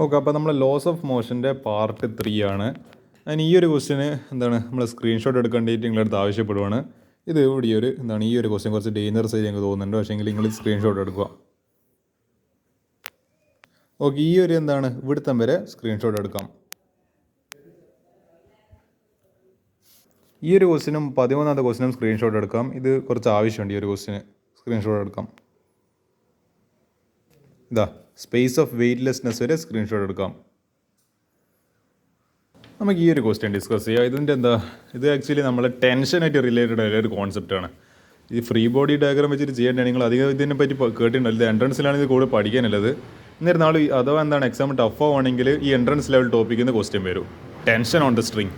Okay, അപ്പോൾ നമ്മൾ loss of മോഷൻ്റെ part 3 ആണ്. അതിന് ഈ ഒരു ക്വസ്റ്റിന് നമ്മൾ സ്ക്രീൻഷോട്ട് എടുക്കേണ്ടിയിട്ട് നിങ്ങളടുത്ത് ആവശ്യപ്പെടുവാണ്. ഇത് ഇവിടെ ഈ ഒരു ക്വസ്റ്റ്യൻ കുറച്ച് ഡേഞ്ചറസ് ആയി ഞങ്ങൾക്ക് തോന്നുന്നുണ്ട്. പക്ഷേ എങ്കിൽ നിങ്ങൾ സ്ക്രീൻഷോട്ട് എടുക്കുക. ഓക്കെ, ഈ ഒരു ഇവിടുത്തം വരെ സ്ക്രീൻഷോട്ട് എടുക്കാം. ഈ ഒരു ക്വസ്റ്റിനും 13ാമത്തെ ക്വസ്റ്റിനും സ്ക്രീൻഷോട്ട് എടുക്കാം. ഇത് കുറച്ച് ആവശ്യമുണ്ട്. ഈ ഒരു ക്വസ്റ്റിന് സ്ക്രീൻഷോട്ട് എടുക്കാം. ഇതാ സ്പേസ് ഓഫ് വെയ്റ്റ്ലെസ്നെസ് വരെ സ്ക്രീൻഷോട്ട് എടുക്കാം. നമുക്ക് ഈ ഒരു ക്വസ്റ്റ്യൻ ഡിസ്കസ് ചെയ്യാം. ഇത് ആക്ച്വലി നമ്മൾ ടെൻഷനായിട്ട് റിലേറ്റഡ് ആയ ഒരു കോൺസെപ്റ്റാണ്. ഈ ഫ്രീ ബോഡി ഡയഗ്രാം വെച്ചിട്ട് ചെയ്യേണ്ടത് നിങ്ങൾ അധികം ഇതിനെ പറ്റി കേട്ടിട്ടുണ്ടല്ലോ. ഇത് എൻട്രൻസിലാണ് ഇത് കൂടെ പഠിക്കാനുള്ളത്. എന്നിരുന്നാൾ അഥവാ എക്സാം ടഫ് ആവുകയാണെങ്കിൽ ഈ എൻട്രൻസ് ലെവൽ ടോപ്പിക്കിൽ നിന്ന് ക്വസ്റ്റ്യൻ വരും. Tension on the string.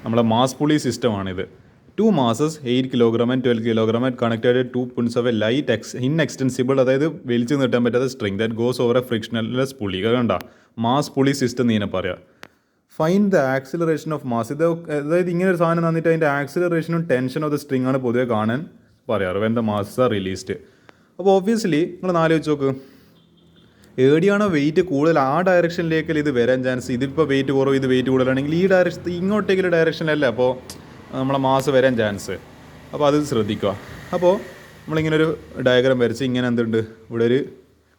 നമ്മളെ മാസ് പുളി സിസ്റ്റമാണിത്. 2 masses 8 kilogram and 12 kilogram and connected to 2 points of a light inextensible, അതായത് വലിച്ചു നീട്ടാൻ പറ്റാത്ത string that goes over a frictionless pulley. കണ്ട മാസ് പുളി സിസ്റ്റം നീനെ പറയാം. Find the acceleration of mass. അതായത് ഇങ്ങനെ ഒരു സാധനം തന്നിട്ട് അതിൻ്റെ ആക്സിലറേഷനും ടെൻഷൻ ഓഫ് ദ സ്ട്രിങ് ആണ് പൊതുവെ കാണാൻ പറയാറ് when the mass are released. അപ്പോൾ ഒബ്വിയസ്ലി നിങ്ങൾ ആലോചിച്ച് നോക്ക്, എവിടെയാണോ വെയിറ്റ് കൂടുതൽ ആ ഡയറക്ഷനിലേക്ക് ഇത് വരാൻ ചാൻസ്. ഇതിപ്പോൾ വെയിറ്റ് കുറവ്, ഇത് വെയിറ്റ് കൂടുതലാണെങ്കിൽ ഈ ഡയറക്ഷൻ ഇങ്ങോട്ടേക്കുള്ള ഡയറക്ഷനല്ല അപ്പോൾ നമ്മളെ മാസ് വരാൻ ചാൻസ്. അപ്പോൾ അത് ശ്രദ്ധിക്കുക. അപ്പോൾ നമ്മളിങ്ങനെ ഒരു ഡയഗ്രാം വരച്ച് ഇങ്ങനെ ഇവിടെ ഒരു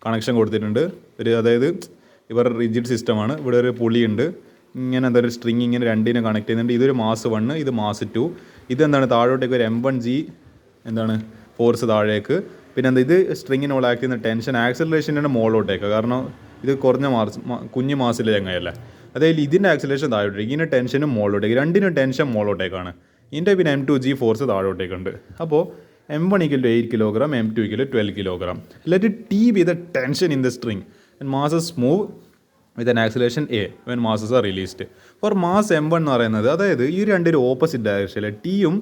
കണക്ഷൻ കൊടുത്തിട്ടുണ്ട്. അതായത് ഇവരുടെ റിജിഡ് സിസ്റ്റമാണ്. ഇവിടെ ഒരു പുളിയുണ്ട്. ഇങ്ങനെ ഒരു സ്ട്രിങ് ഇങ്ങനെ രണ്ടിനെ കണക്ട് ചെയ്യുന്നുണ്ട്. ഇതൊരു മാസ് 1, ഇത് മാസ് 2. താഴോട്ടേക്ക് ഒരു M1G ഫോഴ്സ് താഴേക്ക്. പിന്നെ ഇത് സ്ട്രിങ്ങിനോട് ആക്ട് ചെയ്യുന്ന ടെൻഷൻ ആക്സിലറേഷൻ്റെ മുകളിലോട്ടേക്ക്. കാരണം ഇത് കുറഞ്ഞ കുഞ്ഞ് മാസിലെ ചങ്ങയല്ല. അതായത് ഇതിൻ്റെ ആക്സിലേഷൻ താഴോട്ടേക്ക്, ഇതിൻ്റെ ടെൻഷനും മുകളിലോട്ടേക്ക്. രണ്ടിനും ടെൻഷൻ മുകളിലോട്ടേക്കാണ്. ഇതിൻ്റെ പിന്നെ M2G ഫോഴ്സ് താഴോട്ടേക്കുണ്ട്. അപ്പോൾ M1 = 8 kilogram, M2 = 12 kilogram. Let T be the tension in the string and masses move with an acceleration A when masses are released. For mass M1 എന്ന് പറയുന്നത്, അതായത് ഈ രണ്ടൊരു ഓപ്പോസിറ്റ് ഡയറക്ഷനിൽ ടിയും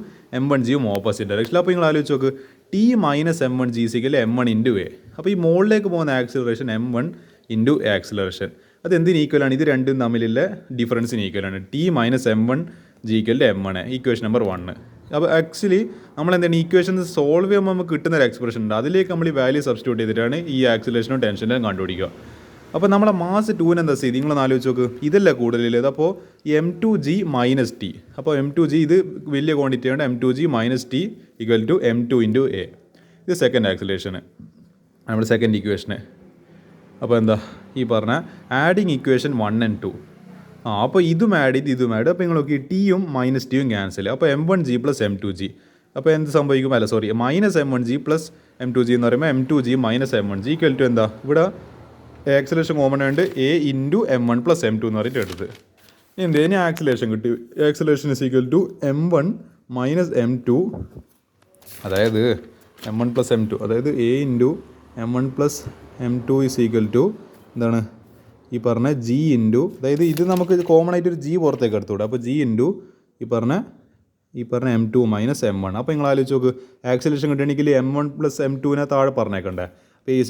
M1Gയും ഓപ്പോസിറ്റ് ഡയറക്ഷനിൽ. അപ്പോൾ നിങ്ങൾ ആലോചിച്ച് നോക്ക്, T minus M1G = M1 × A. അപ്പോൾ ഈ മുകളിലേക്ക് പോകുന്ന ആക്സിലറേഷൻ M1 × ആക്സിലറേഷൻ. അത് എന്തിന് ഈക്വലാണ്? ഇത് രണ്ടും തമ്മിലുള്ള ഡിഫറൻസിന് ഈക്വലാണ്. T minus M1G = M1, equation number 1. അപ്പോൾ ആക്ച്വലി ഈക്വേഷൻ സോൾവ് ചെയ്യുമ്പോൾ നമുക്ക് കിട്ടുന്ന ഒരു എക്സ്പ്രഷൻ ഉണ്ട്. അതിലേക്ക് നമ്മൾ ഈ വാല്യൂ സബ്സ്റ്റിറ്റ്യൂട്ട് ചെയ്തിട്ടാണ് ഈ ആക്സിലേഷനും ടെൻഷനും കണ്ടുപിടിക്കുക. അപ്പോൾ നമ്മളെ മാസ് 2 എന്താ ചെയ്ത് നിങ്ങളൊന്ന് ആലോചിച്ച് നോക്ക്. ഇതല്ല കൂടുതലുള്ളത്. അപ്പോൾ M2G - T. അപ്പോൾ M2G ഇത് വലിയ ക്വാണ്ടിറ്റി ആണ്. M2G - T = M2 × A. ഇത് സെക്കൻഡ് ആക്സിലേഷന്, നമ്മുടെ സെക്കൻഡ് ഇക്വേഷന്. അപ്പോൾ ഈ പറഞ്ഞ ആഡിങ് ഇക്വേഷൻ 1 and 2. അപ്പോൾ ഇതും ആഡ് ചെയ്ത് ഇതും ആഡ്. അപ്പോൾ നിങ്ങൾ നോക്കി ടിയും -Tയും ക്യാൻസൽ. അപ്പോൾ M1G + M2G. അപ്പോൾ എന്ത് സംഭവിക്കും? -M1G + M2G എന്ന് പറയുമ്പോൾ M2G - M1G = ഇവിടെ ആക്സിലേഷൻ കോമൺ ഉണ്ട്, A × M1 + M2 എന്ന് പറഞ്ഞിട്ട് എടുത്ത്. ഇനി ആക്സിലേഷൻ കിട്ടി. ആക്സിലേഷൻ = M1 - M2, അതായത് M1 + M2, അതായത് A × M1 + M2 = ഈ പറഞ്ഞ G × അതായത് ഇത് നമുക്ക് കോമൺ ആയിട്ടൊരു G പുറത്തേക്ക് എടുത്തുകൂടെ. അപ്പോൾ G × ഈ പറഞ്ഞ M2 - M1. അപ്പോൾ നിങ്ങൾ ആലോചിച്ച് നോക്ക്, ആക്സിലേഷൻ കിട്ടണമെങ്കിൽ M1 + M2 താഴെ പറഞ്ഞേക്കണ്ടേ. അപ്പോൾ ഈ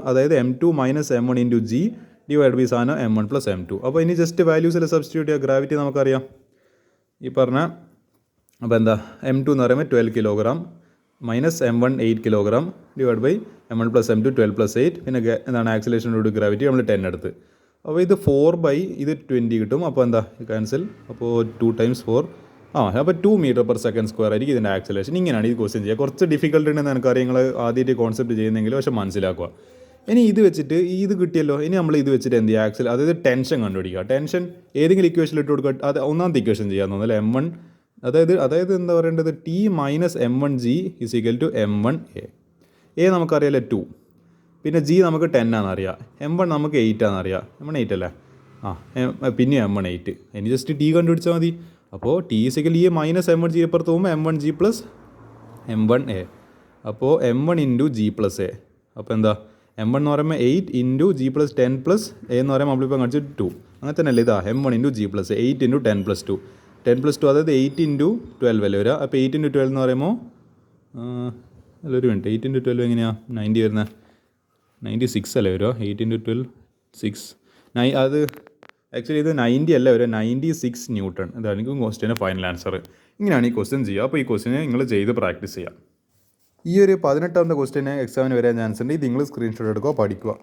അതായത് M2 - M1 × G / സാധനം M1 + M2. അപ്പോൾ ഇനി ജസ്റ്റ് വാല്യൂസിൽ സബ്സ്റ്റിറ്റ്യൂട്ട് ചെയ്യുക. ഗ്രാവിറ്റി നമുക്കറിയാം. ഈ പറഞ്ഞ അപ്പോൾ M2 എന്ന് പറയുമ്പോൾ 12 kilogram -M1 8 kilogram / M1 + M2 12 + 8. പിന്നെ ആക്സിലേഷനോട് ഗ്രാവിറ്റി നമ്മൾ 10 എടുത്ത്. അപ്പോൾ ഇത് 4 / ഇത് 20 കിട്ടും. അപ്പോൾ ക്യാൻസൽ. അപ്പോൾ 2 × 4 അപ്പോൾ 2 m/s² ആയിരിക്കും ഇതിൻ്റെ ആക്സിലേഷൻ. ഇങ്ങനെയാണ് ഈ ക്വസ്റ്റ്യൻ ചെയ്യുക. കുറച്ച് ഡിഫിക്കൽട്ട് ഉണ്ടെന്ന് എനിക്കറിയാം, നിങ്ങൾ ആദ്യമായിട്ട് കോൺസെപ്റ്റ് ചെയ്യുന്നെങ്കിൽ. പക്ഷേ മനസ്സിലാക്കുക. ഇനി ഇത് വെച്ചിട്ട് ഇത് കിട്ടിയല്ലോ. ഇനി നമ്മൾ ഇത് വെച്ചിട്ട് എന്ത് ചെയ്യുക? അതായത് ടെൻഷൻ കണ്ടുപിടിക്കുക. ടെൻഷൻ ഏതെങ്കിലും ഇക്വേഷനിൽ ഇട്ട് കൊടുക്കുക. അത് ഒന്നാമത്തെ ഇക്വേഷൻ ചെയ്യാൻ തോന്നുന്നു M1, അതായത് എന്താ പറയേണ്ടത്? T - M1G = M1 A. A നമുക്കറിയാമല്ലോ 2, പിന്നെ G നമുക്ക് 10 ആണെന്നറിയാം, M1 നമുക്ക് 8 ആണെന്നറിയാം. M1 8 അല്ലേ? പിന്നെ M1 8. ഇനി ജസ്റ്റ് T കണ്ടുപിടിച്ചാൽ മതി. അപ്പോൾ T = ഈ -M1G പുറത്ത് പോകുമ്പോൾ M1G + M1 A. അപ്പോൾ M1 × G + A. അപ്പോൾ M1 എന്ന് പറയുമ്പോൾ 8 × G + 10 + A എന്ന് പറയുമ്പോൾ നമ്മളിപ്പോൾ കാണിച്ചു 2. അങ്ങനെ തന്നെ അല്ലേ? M1 × G + A, 8 × 10 + 2. 10 + 2 അതായത് 8 × 12 അല്ലേ വരിക. അപ്പോൾ 8 × 12 എന്ന് പറയുമ്പോൾ അല്ലൊരു മിനിറ്റ്, 8 × 12 എങ്ങനെയാണ് 90 വരുന്നത്? 96 അല്ലേ വരിക? 8 × 12 6. അത് ആക്ച്വലി ഇത് 90 അല്ല വരിക, 96 Newton. ഇതായിരിക്കും ക്വസ്റ്റ്യൻ്റെ ഫൈനൽ ആൻസർ. ഇങ്ങനെയാണ് ഈ ക്വസ്റ്റ്യൻ ചെയ്യുക. അപ്പോൾ ഈ ക്വസ്റ്റ്യനെ നിങ്ങൾ ചെയ്ത് പ്രാക്ടീസ് ചെയ്യാം. ഈ ഒരു 18ാമത്തെ ക്വസ്റ്റ്യന് എക്സാമിന് വരാൻ ചാൻസ് ഉണ്ട്. ഇത് നിങ്ങൾ സ്ക്രീൻഷോട്ട് എടുക്കുക, പഠിക്കുക.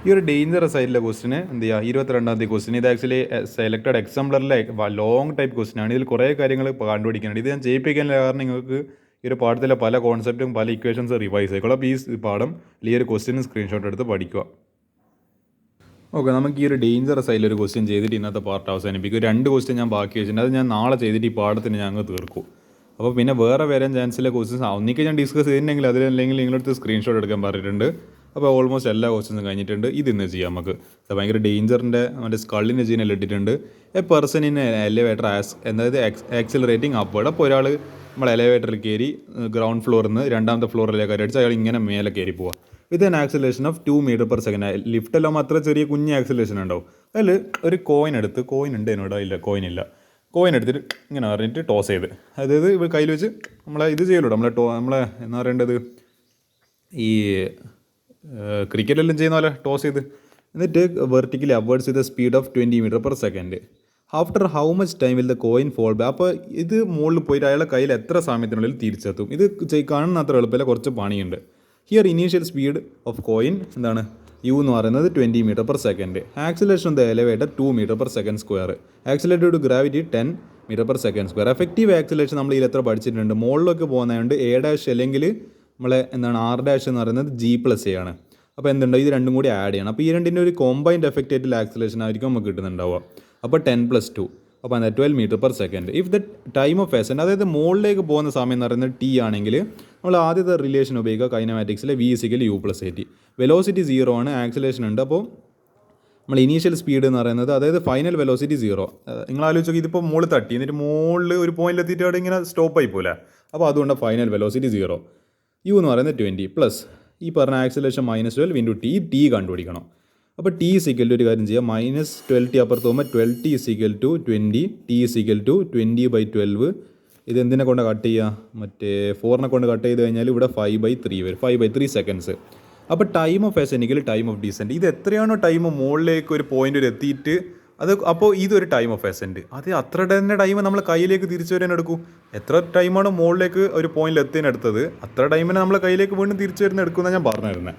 ഈ ഒരു ഡേഞ്ചറസ് ആയിട്ടുള്ള ക്വസ്റ്റിന് എന്ത് ചെയ്യുക 22ാമത്തെ ക്വസ്റ്റിന് ഇത് ആക്ച്വലി സെലക്ടഡ് എക്സാംപ്ലറിലെ ലോങ് ടൈപ്പ് ക്വസ്റ്റ്യൻ ആണ്. ഇതിൽ കുറേ കാര്യങ്ങൾ കണ്ടുപിടിക്കാനുണ്ട്. ഇത് ഞാൻ ചെയ്യിപ്പിക്കാനുള്ള കാരണം നിങ്ങൾക്ക് ഈ ഒരു പാഠത്തിലെ പല കോൺസെപ്റ്റും പല ഇക്വേഷൻസ് റിവൈസ് ആയിക്കോളൂ. അപ്പോൾ ഈ പാഠം ഈ ഒരു ക്വസ്റ്റിന് സ്ക്രീൻഷോട്ട് എടുത്ത് പഠിക്കുക. ഓക്കെ, നമുക്ക് ഈ ഒരു ഡേഞ്ചറസ് ആയിട്ടുള്ള ഒരു ക്വസ്റ്റ്യൻ ചെയ്തിട്ട് ഇന്നത്തെ പാർട്ട് അവസാനിപ്പിക്കും. 2 ക്വസ്റ്റ്യൻ ഞാൻ ബാക്കി വെച്ചിട്ടുണ്ട്. അത് ഞാൻ നാളെ ചെയ്തിട്ട് ഈ പാഠത്തിന് ഞാൻ അങ്ങ് തീർക്കും. അപ്പോൾ പിന്നെ വേറെ വരാൻ ചാൻസിലെ ക്വസ്റ്റ്യൻസ് ഒന്നിക്ക് ഞാൻ ഡിസ്കസ് ചെയ്തിട്ടുണ്ടെങ്കിൽ അതിലല്ലെങ്കിൽ നിങ്ങളടുത്ത് സ്ക്രീൻഷോട്ട് എടുക്കാൻ പറഞ്ഞിട്ടുണ്ട്. അപ്പോൾ ഓൾമോസ്റ്റ് എല്ലാ ക്വസ്റ്റ്യൻസും കഴിഞ്ഞിട്ടുണ്ട്. ഇത് ഇന്ന് ചെയ്യാം നമുക്ക്. ഭയങ്കര ഡേഞ്ചറിൻ്റെ മറ്റേ സ്കള്ളിൻ്റെ ജീനെല്ലാം ഇട്ടിട്ടുണ്ട്. എ പേഴ്സൺ ഇൻ എലിവേറ്റർ അതായത് ആക്സിലറേറ്റിംഗ് അപ്വേർഡ്. അപ്പോൾ ഒരാൾ നമ്മൾ എലിവേറ്ററിൽ കയറി ഗ്രൗണ്ട് ഫ്ലോറിൽ നിന്ന് 2ാമത്തെ ഫ്ലോറിലേക്ക് അടിച്ച് അയാൾ ഇങ്ങനെ മേലെ കയറി പോവുക with an acceleration of 2 metre second. ലിഫ്റ്റെല്ലാം അത്ര ചെറിയ കുഞ്ഞ് ആക്സിലേഷൻ ഉണ്ടാവും. അതിൽ ഒരു കോയിൻ ഉണ്ട് എന്നോട് ഇല്ല കോയിൻ എടുത്തിട്ട് ഇങ്ങനെ പറഞ്ഞിട്ട് ടോസ് ചെയ്ത്, അതായത് ഇവ കയ്യിൽ വെച്ച് നമ്മളെ ഇത് ചെയ്യുമല്ലോ നമ്മളെ എന്താ പറയേണ്ടത്, ഈ ക്രിക്കറ്റെല്ലാം ചെയ്യുന്ന പോലെ ടോസ് ചെയ്ത് എന്നിട്ട് vertically upwards with speed of 20 metre per second. After how much time will the coin fall back. അപ്പോൾ ഇത് മുകളിൽ പോയിട്ട് അയാളുടെ കയ്യിൽ എത്ര സമയത്തിനുള്ളിൽ തിരിച്ചെത്തും? ഇത് കാണുന്ന അത്ര എളുപ്പമില്ല, കുറച്ച് പണിയുണ്ട്. Here initial speed of coin എന്താണ് യു എന്ന് പറയുന്നത് 20 metre per second. Acceleration of the elevator 2 metre per second square. Accelerated to gravity 10 metre per second square. Effective acceleration നമ്മൾ ഇതിൽ എത്ര പഠിച്ചിട്ടുണ്ട്? മുകളിലൊക്കെ പോകുന്നതുകൊണ്ട് A' അല്ലെങ്കിൽ നമ്മളെ എന്താണ് R' എന്ന് പറയുന്നത് G+A ആണ്. അപ്പോൾ എന്തുണ്ട്, ഇത് രണ്ടും കൂടി ആഡ് ചെയ്യണം. അപ്പോൾ ഈ രണ്ടിൻ്റെ ഒരു കോമ്പൈൻഡ് എഫക്റ്റ് ആയിട്ടുള്ള ആക്സിലേഷൻ ആയിരിക്കും നമുക്ക് കിട്ടുന്നുണ്ടാവുക. അപ്പോൾ 10+2 അപ്പോൾ എന്താ 12 metre per second. If the time of ascent, അതായത് മുകളിലേക്ക് പോകുന്ന സമയം എന്ന് പറയുന്നത് T ആണെങ്കിൽ നമ്മൾ ആദ്യത്തെ റിലേഷൻ ഉപയോഗിക്കുക കൈനമാറ്റിക്സിലെ V = U+AT. വെലോസിറ്റി 0 ആണ്, ആക്സിലേഷൻ ഉണ്ട്. അപ്പോൾ നമ്മൾ ഇനീഷ്യൽ സ്പീഡ് എന്ന് പറയുന്നത്, അതായത് ഫൈനൽ വെലോസിറ്റി 0. നിങ്ങൾ ആലോചിച്ച് നോക്കി, ഇതിപ്പോൾ മുകളിൽ തട്ടി എന്നിട്ട് മുകളിൽ ഒരു പോയിന്റിൽ എത്തിയിട്ട് അവിടെ ഇങ്ങനെ സ്റ്റോപ്പായി പോലെ. അപ്പോൾ അതുകൊണ്ട് ഫൈനൽ വെലോസിറ്റി 0. U എന്ന് പറയുന്നത് 20 പ്ലസ് ഈ പറഞ്ഞ ആക്സിലേഷൻ -12 ഇൻറ്റു ടി കണ്ടുപിടിക്കണം. അപ്പോൾ T = ഒരു കാര്യം ചെയ്യാം, -12T അപ്പുറത്ത് പോകുമ്പോൾ 12T = 20, T = 20/12. ഇത് എന്തിനെ കൊണ്ട് കട്ട് ചെയ്യുക? മറ്റേ 4നെ കൊണ്ട് കട്ട് ചെയ്ത് കഴിഞ്ഞാൽ ഇവിടെ 5/3 വരും, 5/3 സെക്കൻഡ്സ്. അപ്പോൾ time of ascent time of decent. ഇത് എത്രയാണോ ടൈം മുകളിലേക്ക് ഒരു പോയിന്റ് എത്തിയിട്ട് അത്, അപ്പോൾ ഇതൊരു ടൈം ഓഫ് എസെൻറ്റ്. അത് അത്ര തന്നെ ടൈം നമ്മൾ കയ്യിലേക്ക് തിരിച്ചു വരാൻ എടുക്കും. എത്ര ടൈമാണ് മുകളിലേക്ക് ഒരു പോയിന്റിൽ എത്തിയെടുത്തത് അത്ര ടൈമിനെ നമ്മളെ കയ്യിലേക്ക് വീണ്ടും തിരിച്ചു വരുന്ന എടുക്കുമെന്നാണ് ഞാൻ പറഞ്ഞിരുന്നത്.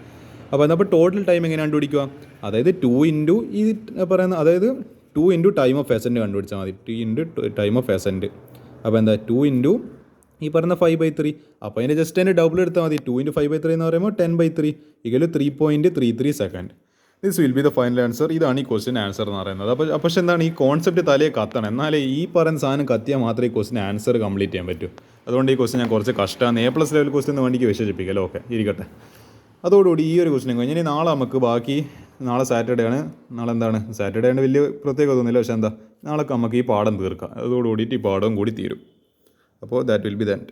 അപ്പോൾ അപ്പോൾ ടോട്ടൽ ടൈം എങ്ങനെ കണ്ടുപിടിക്കുക? അതായത് 2 ഇൻറ്റു ഈ പറയുന്ന, അതായത് 2 ഇൻറ്റു ടൈം ഓഫ് എസെൻറ്റ് കണ്ടുപിടിച്ചാൽ മതി. 2 ഇൻറ്റു ടൈം ഓഫ് എസെൻറ്റ്. അപ്പോൾ എന്താ 2 ഇൻറ്റു ഈ പറയുന്ന 5/3. അപ്പോൾ അതിൻ്റെ ജസ്റ്റ് അതിൻ്റെ ഡബിൾ എടുത്താൽ മതി. 2 ഇൻറ്റു 5/3 എന്ന് പറയുമ്പോൾ 10/3 = 3.33 second. This will be the final answer. ഇതാണ് ഈ ക്വസ്റ്റ്യൻ ആൻസർ എന്ന് പറയുന്നത്. അപ്പോൾ പക്ഷേ എന്താണ്, ഈ കോൺസെപ്റ്റ് തലയെ കത്തണം, എന്നാലേ ഈ പറയുന്ന സാധനം കത്തിയാൽ മാത്രമേ ഈ ക്വസ്റ്റ്യൻ ആൻസർ കംപ്ലീറ്റ് ചെയ്യാൻ പറ്റൂ. അതുകൊണ്ട് ഈ ക്വസ്റ്റ്യൻ ഞാൻ കുറച്ച് കഷ്ടമാണ്. A+ ലെവൽ ക്വസ്റ്റ്യൻ വേണ്ടിക്ക് വിശേഷിപ്പിക്കല്ലോ. ഓക്കെ, ഇരിക്കട്ടെ. അതോടുകൂടി ഈ ഒരു ക്വസ്റ്റ്യൻ കഴിഞ്ഞ് ഇനി നാളെ നമുക്ക് ബാക്കി, നാളെ സാറ്റർഡേ ആണ്. നാളെ എന്താണ്, സാറ്റർഡേ ആണ് വലിയ പ്രത്യേകത ഒന്നുമില്ല. പക്ഷേ എന്താ, നാളെ നമുക്ക് ഈ പാഠം തീർക്കാം. അതോടുകൂടിയിട്ട് ഈ പാഠം കൂടി തീരും. അപ്പോൾ that will be the end.